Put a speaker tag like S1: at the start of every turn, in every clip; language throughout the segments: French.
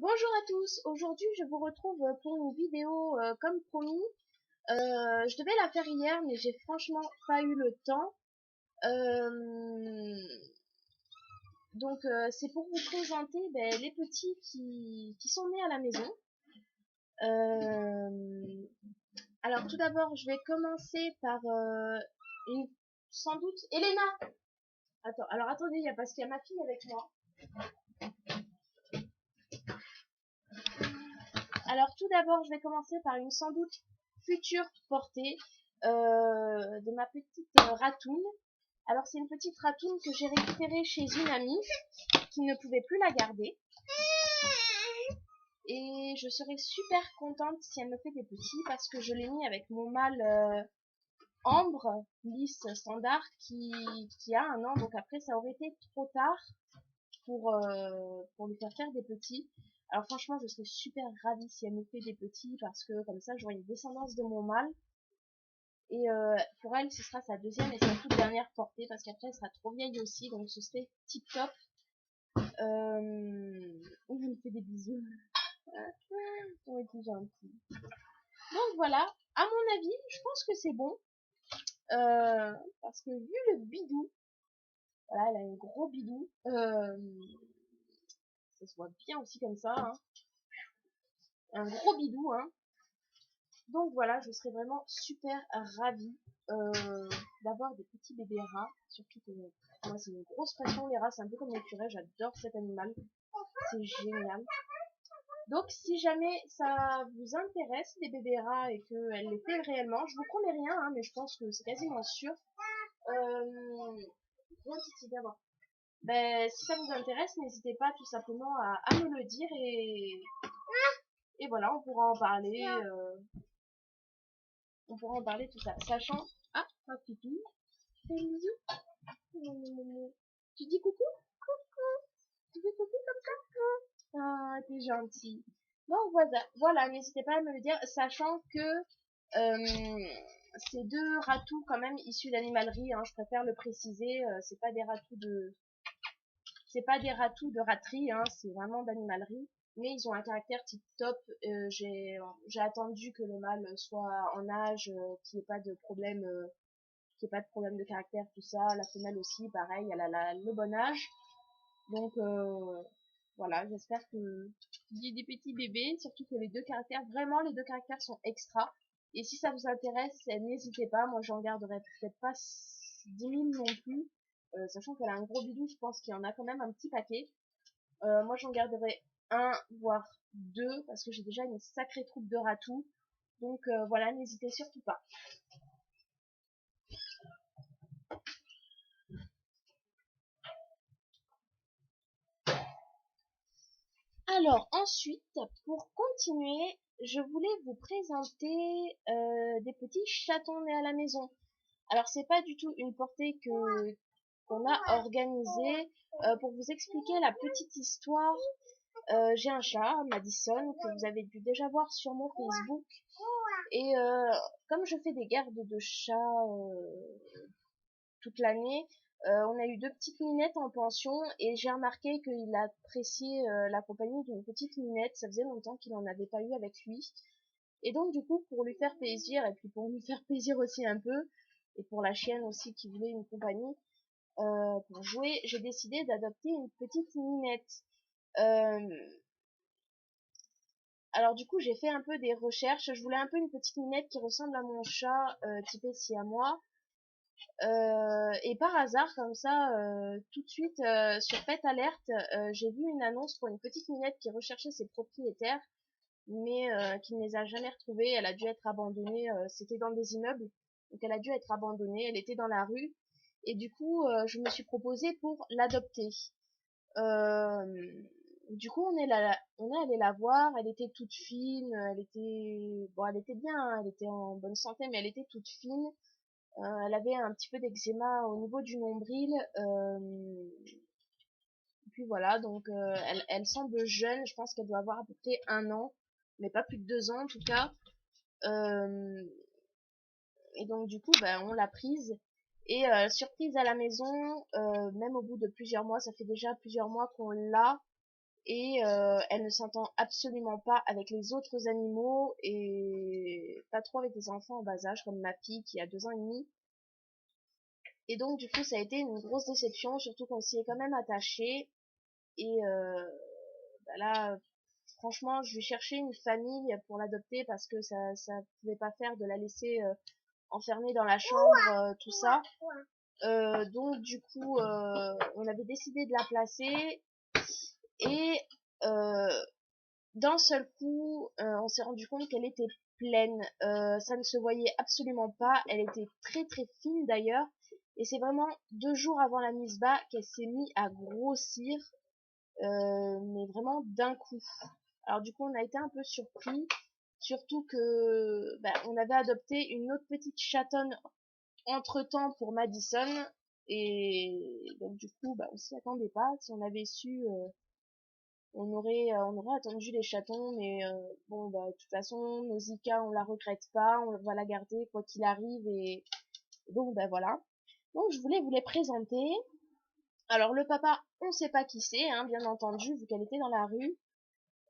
S1: Bonjour à tous, aujourd'hui je vous retrouve pour une vidéo comme promis. Je devais la faire hier mais j'ai franchement pas eu le temps. Euh, c'est pour vous présenter les petits qui sont nés à la maison. Euh, alors tout d'abord je vais commencer par une sans doute Elena. Alors attendez, parce qu'il y a ma fille avec moi. Alors tout d'abord, je vais commencer par une sans doute future portée de ma petite ratoune. Alors c'est une petite ratoune que j'ai récupérée chez une amie qui ne pouvait plus la garder. Et je serais super contente si elle me fait des petits parce que je l'ai mis avec mon mâle Ambre, lisse standard, qui a 1 an. Donc après ça aurait été trop tard pour lui faire des petits. Alors franchement, je serais super ravie si elle me fait des petits parce que comme ça, j'aurai une descendance de mon mâle. Et pour elle, ce sera sa deuxième et sa toute dernière portée parce qu'après, elle sera trop vieille aussi, donc ce serait tip top. Oh, elle me fait des bisous. Oh, c'est gentil. Donc voilà, à mon avis, je pense que c'est bon. Parce que vu le bidou, voilà, elle a un gros bidou. Ça se voit bien aussi comme ça, hein. Un gros bidou, hein. Donc voilà, je serais vraiment super ravie d'avoir des petits bébés rats. Surtout que moi, c'est une grosse passion, les rats, c'est un peu comme les curés, j'adore cet animal. C'est génial. Donc si jamais ça vous intéresse, les bébés rats, et qu'elle les fait réellement, je vous promets rien, hein, mais je pense que c'est quasiment sûr. Bien Titi, d'abord. Si ça vous intéresse, n'hésitez pas tout simplement à me le dire et voilà, on pourra en parler. On pourra en parler tout ça. Sachant... Ah, un pipi. Fais un bisou. Tu dis coucou? Coucou. Tu fais coucou comme ça? Ah, t'es gentil. Donc voilà, n'hésitez pas à me le dire, sachant que ces deux ratous quand même issus d'animalerie, hein, je préfère le préciser, c'est pas des ratous de raterie, hein, c'est vraiment d'animalerie. Mais ils ont un caractère tip top. J'ai attendu que le mâle soit en âge, qu'il n'y ait pas de problème, de caractère, tout ça. La femelle aussi, pareil, elle a le bon âge. Donc voilà, j'espère que il y a des petits bébés, surtout que les deux caractères sont extra. Et si ça vous intéresse, n'hésitez pas. Moi, j'en garderai peut-être pas 10 000 non plus. Sachant qu'elle a un gros bidou, je pense qu'il y en a quand même un petit paquet. Moi, j'en garderai un, voire deux, parce que j'ai déjà une sacrée troupe de ratous. Donc voilà, n'hésitez surtout pas. Alors ensuite, pour continuer, je voulais vous présenter des petits chatons nés à la maison. Alors c'est pas du tout une portée qu'on a organisée. Pour vous expliquer la petite histoire, j'ai un chat, Madison, que vous avez dû déjà voir sur mon Facebook. Et comme je fais des gardes de chats toute l'année, on a eu 2 petites minettes en pension et j'ai remarqué qu'il appréciait la compagnie d'une petite minette. Ça faisait longtemps qu'il n'en avait pas eu avec lui. Et donc du coup, pour lui faire plaisir et puis pour nous faire plaisir aussi un peu, et pour la chienne aussi qui voulait une compagnie pour jouer, j'ai décidé d'adopter une petite minette. Euh, alors du coup, j'ai fait un peu des recherches. Je voulais un peu une petite minette qui ressemble à mon chat typé siamois. Et par hasard, comme ça, tout de suite, sur Pet Alert, j'ai vu une annonce pour une petite minette qui recherchait ses propriétaires, mais qui ne les a jamais retrouvés. Elle a dû être abandonnée, c'était dans des immeubles, donc elle a dû être abandonnée, elle était dans la rue, et du coup, je me suis proposée pour l'adopter. Du coup, on est allé la voir, elle était toute fine, elle était bien, hein, elle était en bonne santé, mais elle était toute fine. Elle avait un petit peu d'eczéma au niveau du nombril. Puis voilà, donc elle semble jeune. Je pense qu'elle doit avoir à peu près 1 an, mais pas plus de 2 ans en tout cas. Euh, et donc du coup, on l'a prise. Et surprise à la maison, même au bout de plusieurs mois, ça fait déjà plusieurs mois qu'on l'a. et elle ne s'entend absolument pas avec les autres animaux et pas trop avec les enfants en bas âge comme ma fille qui a 2 ans et demi. Et donc du coup ça a été une grosse déception, surtout qu'on s'y est quand même attaché. Et bah là, franchement, je vais chercher une famille pour l'adopter parce que ça pouvait pas faire de la laisser enfermée dans la chambre, tout ça. Donc du coup, on avait décidé de la placer et d'un seul coup, on s'est rendu compte qu'elle était pleine. Ça ne se voyait absolument pas. Elle était très très fine d'ailleurs. Et c'est vraiment 2 jours avant la mise bas qu'elle s'est mise à grossir, mais vraiment d'un coup. Alors du coup, on a été un peu surpris, surtout que bah, on avait adopté une autre petite chatonne entre-temps pour Madison, et donc du coup, bah, on s'y attendait pas. Si on avait su, on aurait attendu les chatons, mais bon, bah, de toute façon, Nausicaa, on la regrette pas, on va la garder quoi qu'il arrive, et donc, bah voilà. Donc, je voulais vous les présenter. Alors, le papa, on sait pas qui c'est, hein, bien entendu, vu qu'elle était dans la rue.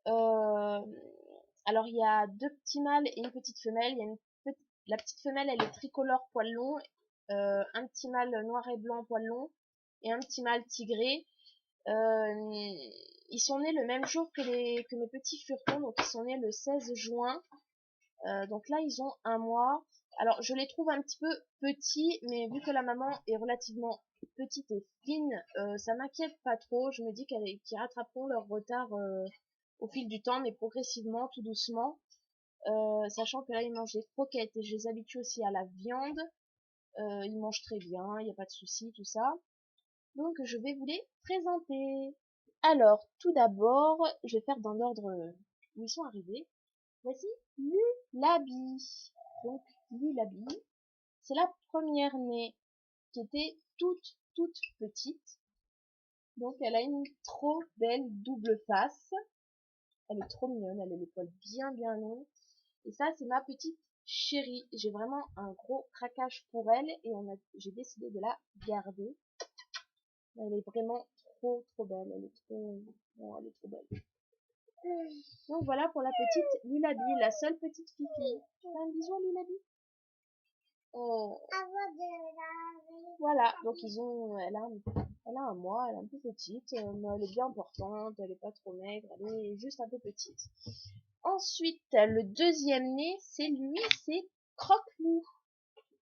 S1: Euh, alors, il y a 2 petits mâles et une petite femelle. Il y a la petite femelle, elle est tricolore poil long, un petit mâle noir et blanc poil long, et un petit mâle tigré. Euh, Ils sont nés le même jour que mes petits furtons, donc ils sont nés le 16 juin. Donc là, ils ont 1 mois. Alors, je les trouve un petit peu petits, mais vu que la maman est relativement petite et fine, ça m'inquiète pas trop. Je me dis qu'ils rattraperont leur retard au fil du temps, mais progressivement, tout doucement. Sachant que là, ils mangent des croquettes et je les habitue aussi à la viande. Ils mangent très bien, il n'y a pas de souci, tout ça. Donc, je vais vous les présenter. Alors, tout d'abord, je vais faire dans l'ordre où ils sont arrivés. Voici Lulabi. Donc, Lulabi, c'est la première née qui était toute petite. Donc, elle a une trop belle double face. Elle est trop mignonne, elle a les poils bien longs. Et ça, c'est ma petite chérie. J'ai vraiment un gros craquage pour elle et j'ai décidé de la garder. Elle est vraiment trop belle. Elle est trop, bon, elle est trop belle. Donc voilà pour la petite Lulabi, la seule petite fifi. Un bisou à Lulabi. Oh. Voilà, donc elle a 1 mois, elle est un peu petite, mais elle est bien portante, elle est pas trop maigre, elle est juste un peu petite. Ensuite, le deuxième né, c'est Croque-Mou,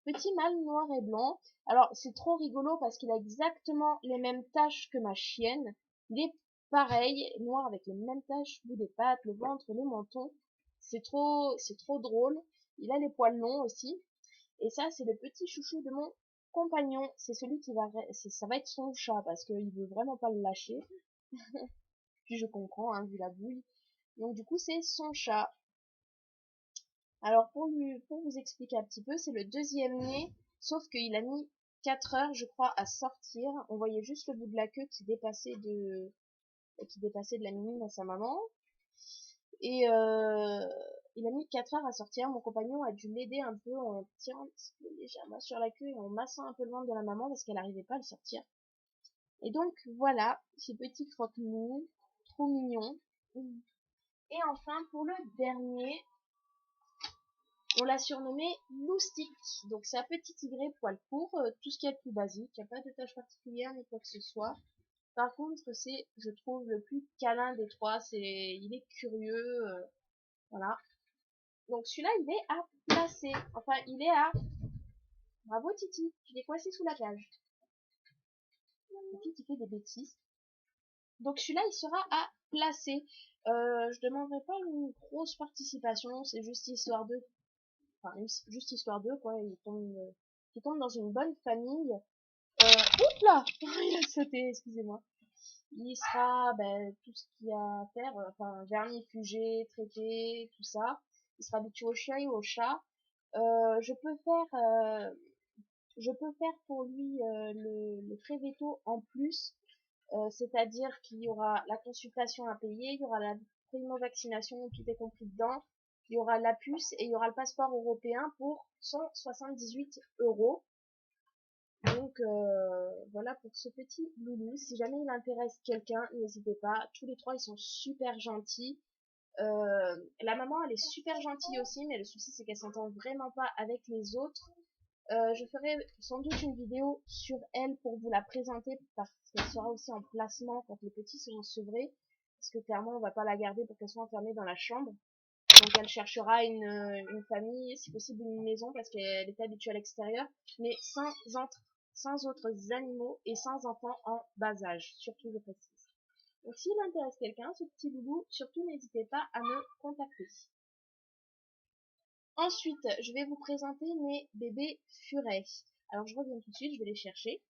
S1: petit mâle noir et blanc. Alors, c'est trop rigolo parce qu'il a exactement les mêmes taches que ma chienne. Il est pareil, noir avec les mêmes taches, bout des pattes, le ventre, le menton. C'est trop drôle. Il a les poils longs aussi. Et ça, c'est le petit chouchou de mon compagnon. C'est celui ça va être son chat parce qu'il veut vraiment pas le lâcher. Puis je comprends, hein, vu la bouille. Donc du coup, c'est son chat. Alors pour vous expliquer un petit peu, c'est le deuxième né, sauf qu'il a mis 4 heures, je crois, à sortir. On voyait juste le bout de la queue qui dépassait de la mine à sa maman. Et il a mis 4 heures à sortir. Mon compagnon a dû l'aider un peu en tirant un petit peu légèrement sur la queue et en massant un peu le ventre de la maman parce qu'elle n'arrivait pas à le sortir. Et donc voilà, ces petits croque-mous, trop mignons. Et enfin, pour le dernier, on l'a surnommé Loustic. Donc c'est un petit tigré poil court, tout ce qui est le plus basique, il n'y a pas de tâche particulière ni quoi que ce soit. Par contre, c'est, je trouve, le plus câlin des trois. Il est curieux, voilà. Donc celui-là, il est à placer. Enfin, il est à... Bravo Titi, tu l'es coincé sous la cage. Titi fait des bêtises. Donc celui-là, il sera à placer. Je demanderai pas une grosse participation, c'est juste histoire de... Enfin, juste histoire d'eux, quoi. Il tombe dans une bonne famille. Oups là il a sauté, excusez-moi. Il sera tout ce qu'il y a à faire, enfin vermifugé, traité, tout ça. Il sera habitué au chien et au chat. Euh, je peux faire euh, je peux faire pour lui le frais veto en plus, c'est-à-dire qu'il y aura la consultation à payer, il y aura la primo-vaccination, tout est compris dedans, il y aura la puce et il y aura le passeport européen pour 178 euros. Donc voilà pour ce petit loulou. Si jamais il intéresse quelqu'un, n'hésitez pas. Tous les trois, ils sont super gentils. La maman, elle est super gentille aussi, mais le souci, c'est qu'elle s'entend vraiment pas avec les autres. Je ferai sans doute une vidéo sur elle pour vous la présenter parce qu'elle sera aussi en placement quand les petits seront sevrés. Parce que clairement, on va pas la garder pour qu'elle soit enfermée dans la chambre. Donc elle cherchera une famille, si possible une maison parce qu'elle est habituée à l'extérieur, mais sans autres animaux et sans enfants en bas âge, surtout je précise. Donc s'il intéresse quelqu'un, ce petit loulou, surtout n'hésitez pas à me contacter. Ensuite, je vais vous présenter mes bébés furets. Alors je reviens tout de suite, je vais les chercher.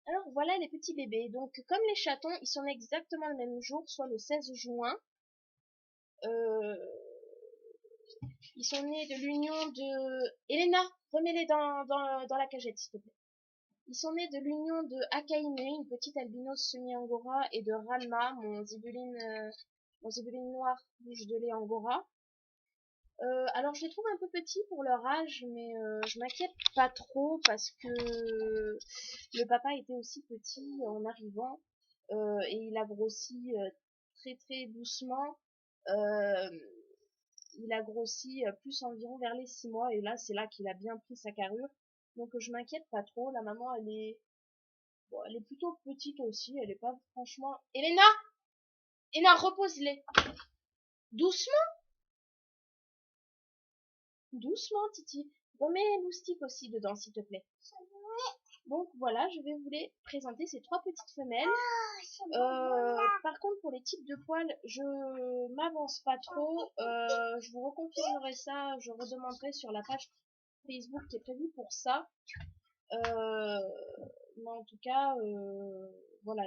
S1: Alors voilà les petits bébés. Donc comme les chatons, ils sont nés exactement le même jour, soit le 16 juin. Euh, Ils sont nés de l'union de... Elena, remets-les dans la cagette, s'il te plaît. Ils sont nés de l'union de Akainu, une petite albinos semi-angora, et de Ralma, mon zibeline noir bouche de lait angora. Alors je les trouve un peu petits pour leur âge, mais je m'inquiète pas trop parce que le papa était aussi petit en arrivant et il a grossi très très doucement. Euh, il a grossi plus environ vers les 6 mois et là c'est là qu'il a bien pris sa carrure. Donc je m'inquiète pas trop. La maman elle est plutôt petite aussi. Elle est pas franchement. Elena, repose-les. Doucement, doucement, Titi. Remets Loustique aussi dedans, s'il te plaît. Donc voilà, je vais vous les présenter, ces trois petites femelles. Par contre, pour les types de poils, je m'avance pas trop. Je vous reconfirmerai ça, je redemanderai sur la page Facebook qui est prévue pour ça. Mais en tout cas, voilà,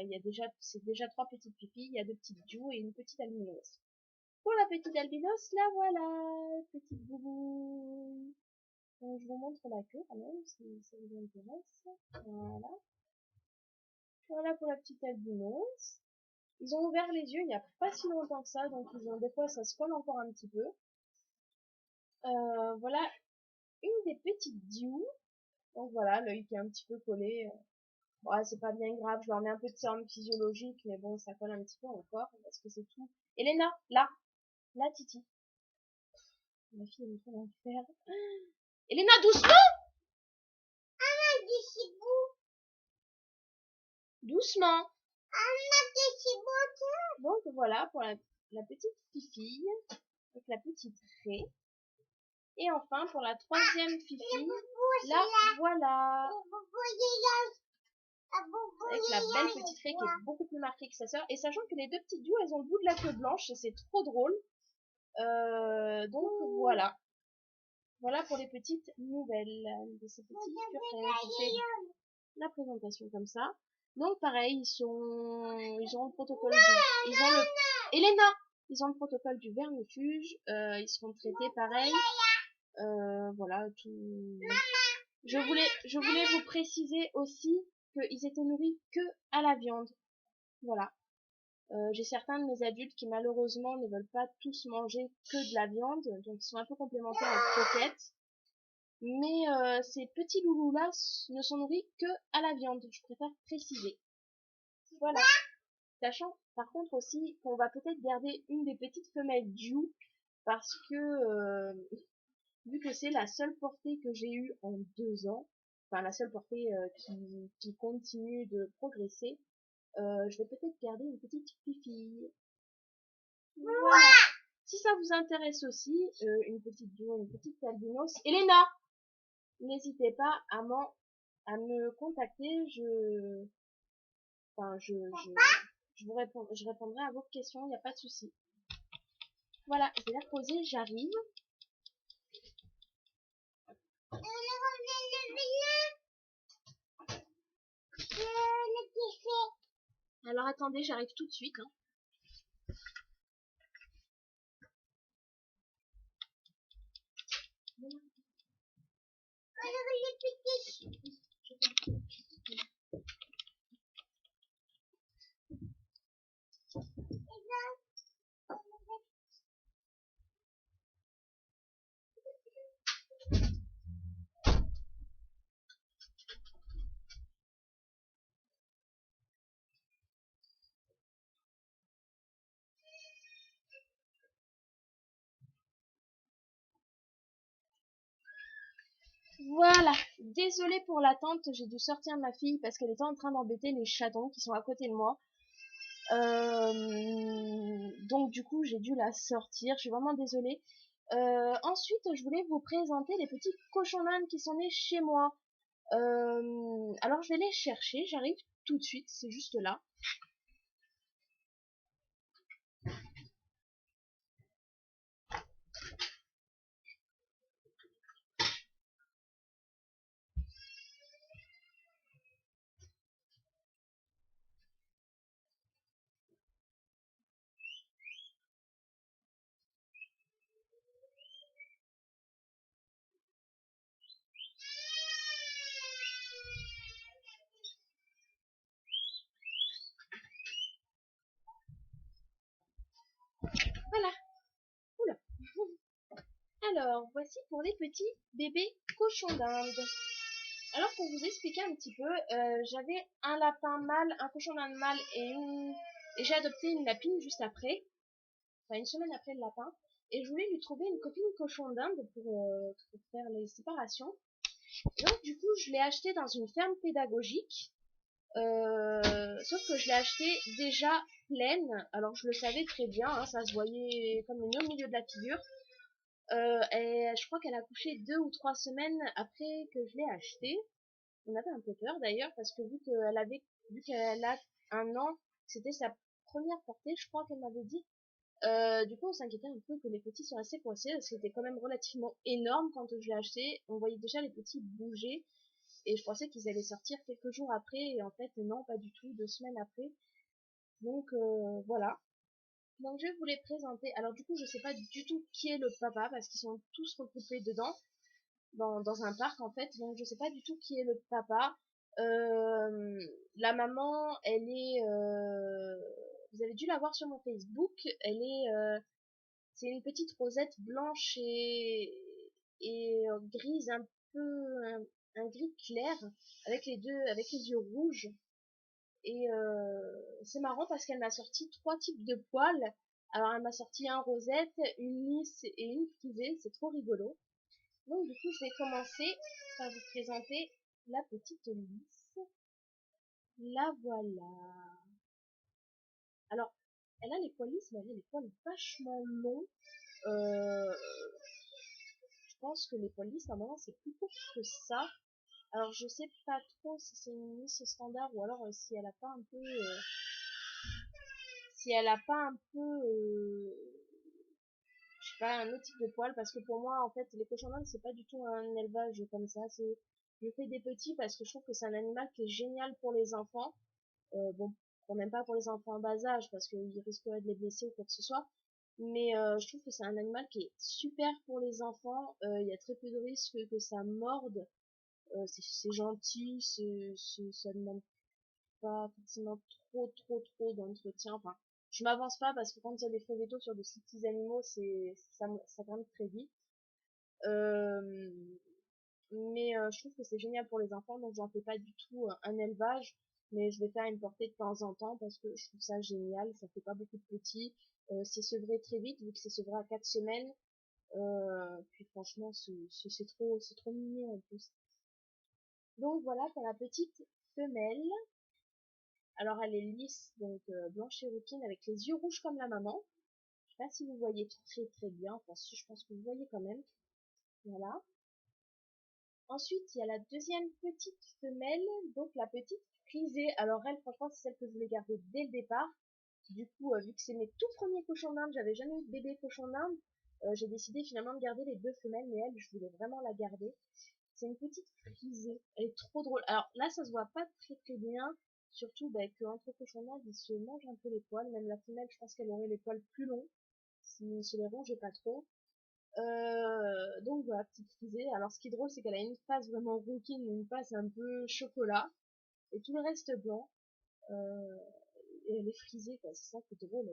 S1: c'est déjà trois petites pipis, il y a deux petites Diou et une petite albinos. Pour la petite albinos, la voilà, petite boubou. Donc, je vous montre la queue quand même, si ça vous intéresse. Voilà. Voilà pour la petite albinos. Ils ont ouvert les yeux il n'y a pas si longtemps que ça, donc des fois ça se colle encore un petit peu. Voilà une des petites Diou. Donc voilà, l'œil qui est un petit peu collé. Ouais, c'est pas bien grave, je leur mets un peu de sérum physiologique, mais bon, ça colle un petit peu encore, parce que c'est tout. Elena, là, Titi. Ma fille, elle me fait l'enfer. Elena, doucement! Doucement! Donc voilà pour la petite fifille, avec la petite raie. Et enfin, pour la troisième fifille, là, voilà. Avec la belle petite raie qui est beaucoup plus marquée que sa sœur. Et sachant que les deux petites Diou, elles ont le bout de la queue blanche, et c'est trop drôle. Donc voilà. Voilà pour les petites nouvelles de ces petits furets. Je fais la présentation comme ça. Donc pareil, ils ont le protocole Elena, ils ont le protocole du vermifuge. Ils seront traités pareil. Voilà tout. Je voulais vous préciser aussi qu'ils étaient nourris que à la viande. Voilà. J'ai certains de mes adultes qui malheureusement ne veulent pas tous manger que de la viande, donc ils sont un peu complémentaires aux croquettes. Mais ces petits loulous-là ne sont nourris que à la viande, je préfère préciser. Voilà. Sachant par contre aussi qu'on va peut-être garder une des petites femelles Diou, parce que vu que c'est la seule portée que j'ai eue en 2 ans, enfin la seule portée qui continue de progresser, je vais peut-être garder une petite fifille. Voilà. Si ça vous intéresse aussi, une petite Diou, une petite albinos, Elena, n'hésitez pas à me contacter. Enfin, je répondrai à vos questions, il n'y a pas de souci. Voilà, je vais la poser, j'arrive. Alors attendez, j'arrive tout de suite. Hein. Voilà, désolée pour l'attente, j'ai dû sortir ma fille parce qu'elle était en train d'embêter les chatons qui sont à côté de moi. Donc du coup, j'ai dû la sortir, je suis vraiment désolée. Ensuite, je voulais vous présenter les petits cochons d'Inde qui sont nés chez moi. Alors, je vais les chercher, j'arrive tout de suite, c'est juste là. Voilà, oula. Alors, voici pour les petits bébés cochons d'Inde. Alors, pour vous expliquer un petit peu, j'avais un lapin mâle, un cochon d'Inde mâle et j'ai adopté une lapine juste après, enfin une semaine après le lapin. Et je voulais lui trouver une copine cochon d'Inde pour faire les séparations. Et donc, du coup, je l'ai acheté dans une ferme pédagogique. Sauf que je l'ai acheté déjà pleine. Alors, je le savais très bien, hein, ça se voyait comme le nez au milieu de la figure. Et je crois qu'elle a couché 2 ou 3 semaines après que je l'ai acheté. On avait un peu peur d'ailleurs parce que vu qu'elle a 1 an, c'était sa première portée, je crois qu'elle m'avait dit. Du coup, on s'inquiétait un peu que les petits soient assez coincés parce que c'était quand même relativement énorme quand je l'ai acheté. On voyait déjà les petits bouger et je pensais qu'ils allaient sortir quelques jours après et en fait non, pas du tout, 2 semaines après. Donc voilà. Donc je vais vous les présenter. Alors du coup, je sais pas du tout qui est le papa parce qu'ils sont tous regroupés dedans dans un parc en fait. Donc je sais pas du tout qui est le papa. La maman, elle est vous avez dû la voir sur mon Facebook. C'est une petite rosette blanche et grise un gris clair avec les yeux rouges. Et c'est marrant parce qu'elle m'a sorti 3 types de poils. Alors elle m'a sorti un rosette, une lisse et une frisée. C'est trop rigolo. Donc du coup je vais commencer par vous présenter la petite lisse. La voilà. Alors elle a les poils lisses mais elle a les poils vachement longs. Euh, je pense que les poils lisses normalement c'est plus court que ça. Alors je sais pas trop si c'est une lisse standard ou alors si elle a pas un peu je sais pas, un autre type de poils, parce que pour moi, en fait, les cochons d'Inde, c'est pas du tout un élevage comme ça. Je fais des petits parce que je trouve que c'est un animal qui est génial pour les enfants. Bon, quand même pas pour les enfants en bas âge, parce qu'ils risqueraient de les blesser ou quoi que ce soit. Mais je trouve que c'est un animal qui est super pour les enfants. Il y a très peu de risques que ça morde. C'est gentil, ça demande pas forcément trop d'entretien. Enfin, je m'avance pas parce que quand il y a des feux vétos sur de si petits animaux, ça grimpe très vite. Euh, mais je trouve que c'est génial pour les enfants, donc j'en fais pas du tout un élevage, mais je vais faire une portée de temps en temps parce que je trouve ça génial. Ça fait pas beaucoup de petits, c'est sevré très vite vu que c'est sevré à 4 semaines. Puis franchement, c'est trop mignon en plus. Donc voilà pour la petite femelle. Alors elle est lisse, donc blanche et routine avec les yeux rouges comme la maman. Je sais pas si vous voyez très bien, enfin si je pense que vous voyez quand même. Voilà. Ensuite, il y a la deuxième petite femelle, donc la petite frisée. Alors elle, franchement, c'est celle que je voulais garder dès le départ. Du coup, vu que c'est mes tout premiers cochons d'Inde, j'avais jamais eu de bébé cochon d'Inde, j'ai décidé finalement de garder les 2 femelles, mais elle, je voulais vraiment la garder. C'est une petite frisée. Elle est trop drôle. Alors là, ça se voit pas très bien. Surtout bah, qu'entre cochons d'Inde, ils se mangent un peu les poils. Même la femelle, je pense qu'elle aurait les poils plus longs. Si se les rongeait pas trop. Donc voilà, petite frisée. Alors ce qui est drôle, c'est qu'elle a une face vraiment rouquine, une face un peu chocolat, et tout le reste blanc. Euh, et elle est frisée, quoi. C'est ça qui est drôle,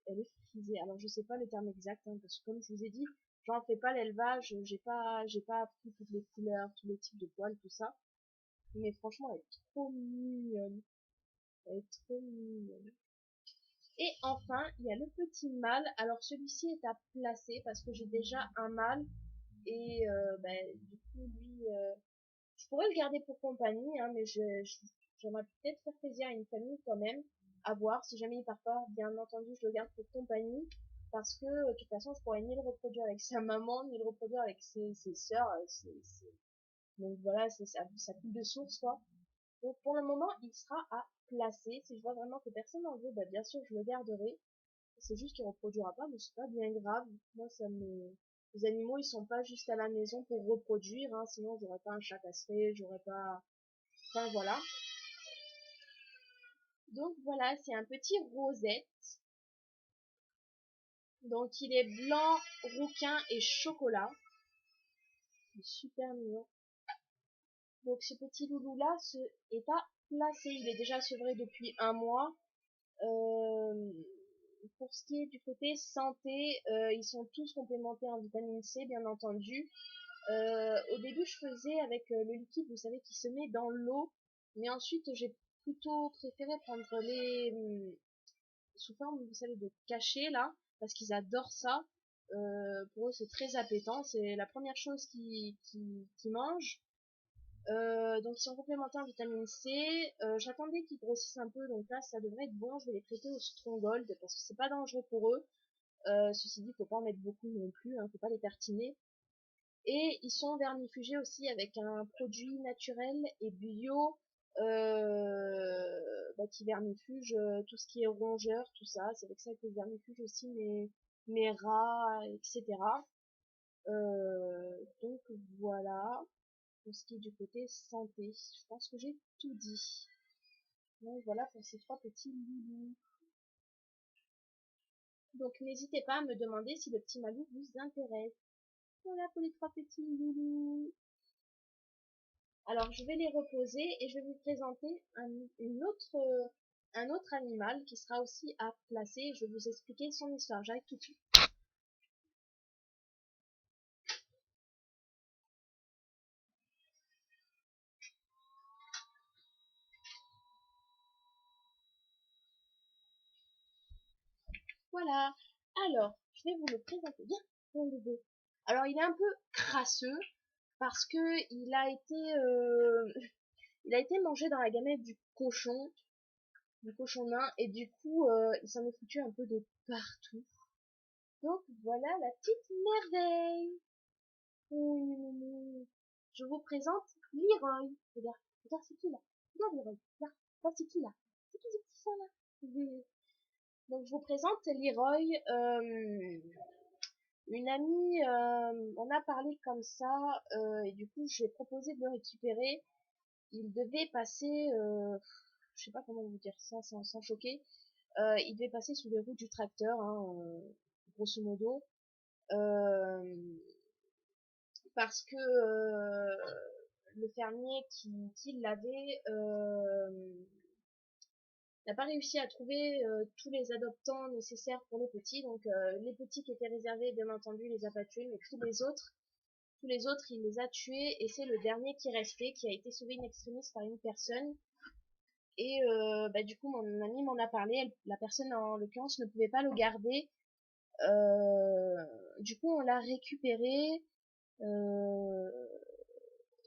S1: elle est frisée. Alors je sais pas le terme exact, hein, parce que comme je vous ai dit, j'en fais pas l'élevage, j'ai pas appris toutes les couleurs, tous les types de poils, tout ça. Mais franchement, elle est trop mignonne. Elle est trop mignonne. Et enfin, il y a le petit mâle. Alors celui-ci est à placer parce que j'ai déjà un mâle. Et du coup, lui, je pourrais le garder pour compagnie, hein, mais j'aimerais peut-être faire plaisir à une famille quand même. À voir, si jamais il part pas, bien entendu, je le garde pour compagnie. Parce que, de toute façon, je pourrais ni le reproduire avec sa maman, ni le reproduire avec ses sœurs. Donc voilà, ça coule de source, quoi. Donc pour le moment, il sera à placer. Si je vois vraiment que personne n'en veut, bah bien sûr, je le garderai. C'est juste qu'il reproduira pas, mais c'est pas bien grave. Moi, les animaux, ils sont pas juste à la maison pour reproduire, hein, sinon j'aurais pas un chat castré, j'aurais pas, enfin voilà. Donc voilà, c'est un petit rosette. Donc il est blanc, rouquin et chocolat. Il est super mignon. Donc ce petit loulou là est à placer. Il est déjà sevré depuis un mois. Euh, pour ce qui est du côté santé, ils sont tous complémentés en vitamine C, bien entendu. Au début, je faisais avec le liquide, vous savez, qui se met dans l'eau. Mais ensuite, j'ai plutôt préféré prendre les sous forme, vous savez, de cachets, là, parce qu'ils adorent ça. Pour eux, c'est très appétant. C'est la première chose qu'ils mangent. Donc, ils sont complémentaires en vitamine C. J'attendais qu'ils grossissent un peu, donc là, ça devrait être bon. Je vais les traiter au Stronghold, parce que c'est pas dangereux pour eux. Ceci dit, faut pas en mettre beaucoup non plus, hein, faut pas les tartiner. Et ils sont vermifugés aussi avec un produit naturel et bio qui vermifuge tout ce qui est rongeur, tout ça. C'est avec ça que je vermifuge aussi mes rats, etc. Donc voilà, pour ce qui est du côté santé. Je pense que j'ai tout dit. Donc voilà pour ces trois petits loulous. Donc n'hésitez pas à me demander si le petit Malou vous intéresse. Voilà pour les trois petits loulous. Alors, je vais les reposer et je vais vous présenter un autre animal qui sera aussi à placer. Je vais vous expliquer son histoire. J'arrive tout de suite. Voilà. Alors, je vais vous le présenter. Bien, mon bébé. Alors, il est un peu crasseux parce que il a été mangé dans la gamelle du cochon nain, et du coup, il s'en est foutu un peu de partout. Donc, voilà la petite merveille. Je vous présente Leroy. Regarde, regarde c'est qui là. Regarde Leroy. Là, là c'est qui là. C'est qui ça là. Donc je vous présente Leroy. Une amie, on a parlé comme ça, et du coup j'ai proposé de le récupérer. Il devait passer, je sais pas comment vous dire ça sans choquer. Il devait passer sous les roues du tracteur, hein, grosso modo. Euh, Parce que le fermier qui l'avait n'a pas réussi à trouver tous les adoptants nécessaires pour les petits. Donc les petits qui étaient réservés, bien entendu, il les a pas tués, mais tous les autres, il les a tués, et c'est le dernier qui restait, qui a été sauvé in extremis par une personne. Et du coup, mon ami m'en a parlé. La personne, en l'occurrence, ne pouvait pas le garder. Du coup, on l'a récupéré. Euh,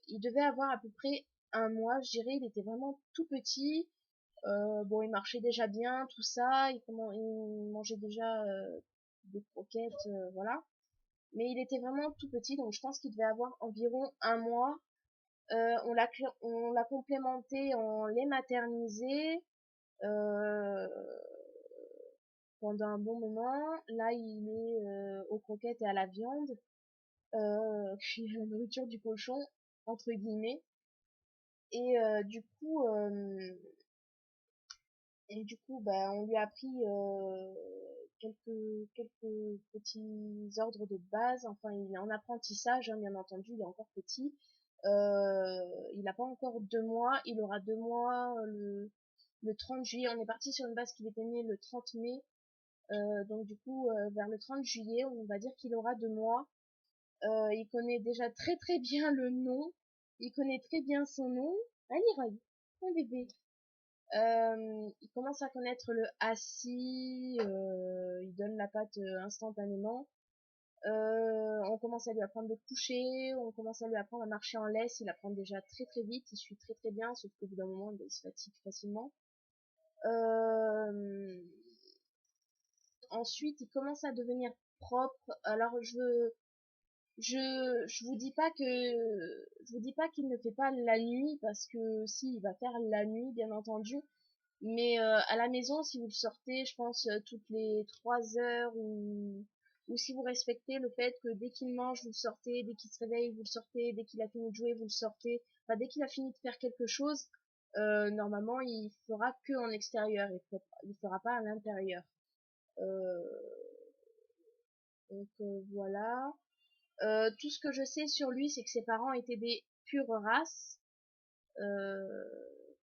S1: il devait avoir à peu près un mois, je dirais. Il était vraiment tout petit. Bon, il marchait déjà bien, tout ça. Il mangeait déjà des croquettes, voilà. Mais il était vraiment tout petit, donc je pense qu'il devait avoir environ un mois. On l'a complémenté, on lait maternisé euh, pendant un bon moment. Là, il est aux croquettes et à la viande, puis la nourriture du cochon, entre guillemets. Et du coup, bah, on lui a pris quelques petits ordres de base. Enfin, il est en apprentissage, hein, bien entendu, il est encore petit. Il n'a pas encore 2 mois, il aura 2 mois le 30 juillet. On est parti sur une base qu'il était né le 30 mai. Donc du coup, vers le 30 juillet, on va dire qu'il aura 2 mois. Il connaît déjà très très bien le nom. Il connaît très bien son nom. Allez, Roy, mon bébé. Il commence à connaître le assis. Il donne la patte instantanément. On commence à lui apprendre de coucher. On commence à lui apprendre à marcher en laisse. Il apprend déjà très très vite. Il suit très très bien, sauf qu'au bout d'un moment, il se fatigue facilement. Ensuite, il commence à devenir propre. Alors, je vous dis pas que je vous dis pas qu'il ne fait pas la nuit, parce que si, il va faire la nuit bien entendu, mais à la maison, si vous le sortez, je pense toutes les 3 heures, ou si vous respectez le fait que dès qu'il mange vous le sortez, dès qu'il se réveille vous le sortez, dès qu'il a fini de jouer vous le sortez, enfin dès qu'il a fini de faire quelque chose, normalement il fera que en extérieur, il fera pas à l'intérieur. Euh, donc voilà. Tout ce que je sais sur lui, c'est que ses parents étaient des pures races, euh,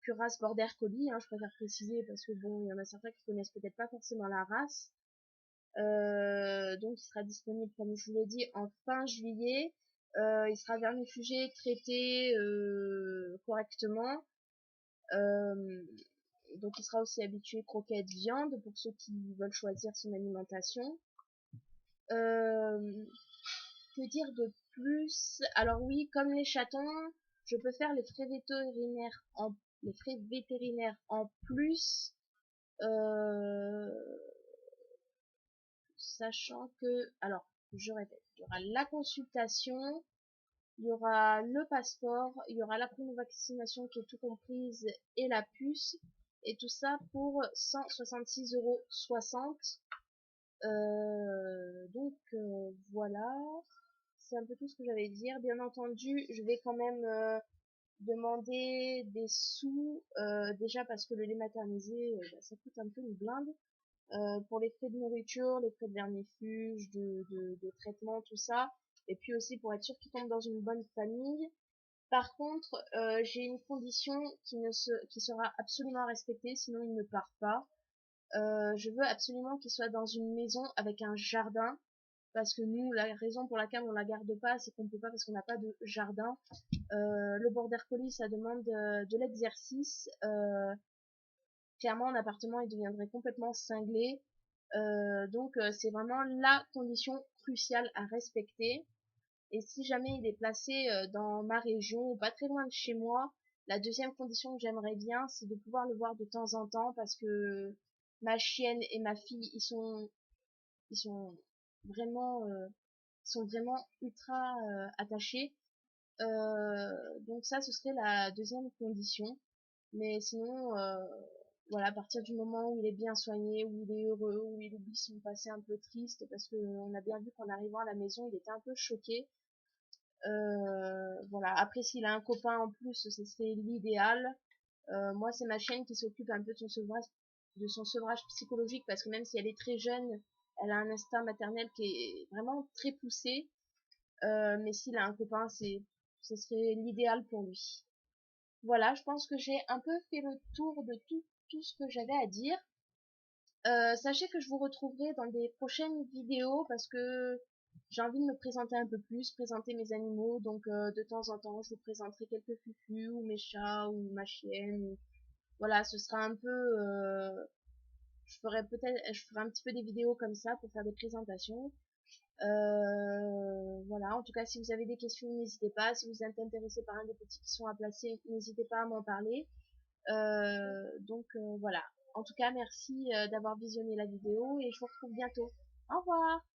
S1: pure race border collie, hein, je préfère préciser parce que bon, il y en a certains qui connaissent peut-être pas forcément la race. Donc il sera disponible, comme je vous l'ai dit, en fin juillet. Il sera vermifugé, traité correctement. Euh, donc il sera aussi habitué croquettes, viande pour ceux qui veulent choisir son alimentation. Que dire de plus? Alors oui, comme les chatons, je peux faire les frais vétérinaires en plus, euh, sachant que, alors, je répète, il y aura la consultation, il y aura le passeport, il y aura la primo-vaccination qui est tout comprise et la puce, et tout ça pour 166,60 €. Donc voilà, c'est un peu tout ce que j'avais à dire. Bien entendu, je vais quand même demander des sous, déjà parce que le lait maternisé, bah, ça coûte un peu une blinde. Pour les frais de nourriture, les frais de vermifuge, de traitement, tout ça. Et puis aussi pour être sûr qu'il tombe dans une bonne famille. Par contre, j'ai une condition qui sera absolument respectée, sinon il ne part pas. Je veux absolument qu'il soit dans une maison avec un jardin, parce que nous, la raison pour laquelle on la garde pas, c'est qu'on peut pas parce qu'on n'a pas de jardin. Le border collie, ça demande de l'exercice. Clairement, en appartement, il deviendrait complètement cinglé. Donc, c'est vraiment la condition cruciale à respecter. Et si jamais il est placé dans ma région ou pas très loin de chez moi, la deuxième condition que j'aimerais bien, c'est de pouvoir le voir de temps en temps, parce que ma chienne et ma fille, ils sont vraiment, ultra attachés. Donc ça, ce serait la deuxième condition. Mais sinon, voilà, à partir du moment où il est bien soigné, où il est heureux, où il oublie son passé un peu triste, parce que on a bien vu qu'en arrivant à la maison, il était un peu choqué. Voilà. Après, s'il a un copain en plus, ce serait l'idéal. Moi, c'est ma chienne qui s'occupe un peu de son sevrage psychologique, parce que même si elle est très jeune, elle a un instinct maternel qui est vraiment très poussé. Mais s'il a un copain, ce serait l'idéal pour lui. Voilà, je pense que j'ai un peu fait le tour de tout ce que j'avais à dire. Sachez que je vous retrouverai dans des prochaines vidéos, parce que j'ai envie de me présenter un peu plus, présenter mes animaux. Donc de temps en temps, je vous présenterai quelques fufus, ou mes chats, ou ma chienne. Voilà, ce sera un peu... je ferai un petit peu des vidéos comme ça pour faire des présentations. Voilà, en tout cas, si vous avez des questions, n'hésitez pas. Si vous êtes intéressé par un des petits qui sont à placer, n'hésitez pas à m'en parler. Donc voilà. En tout cas, merci d'avoir visionné la vidéo, et je vous retrouve bientôt. Au revoir!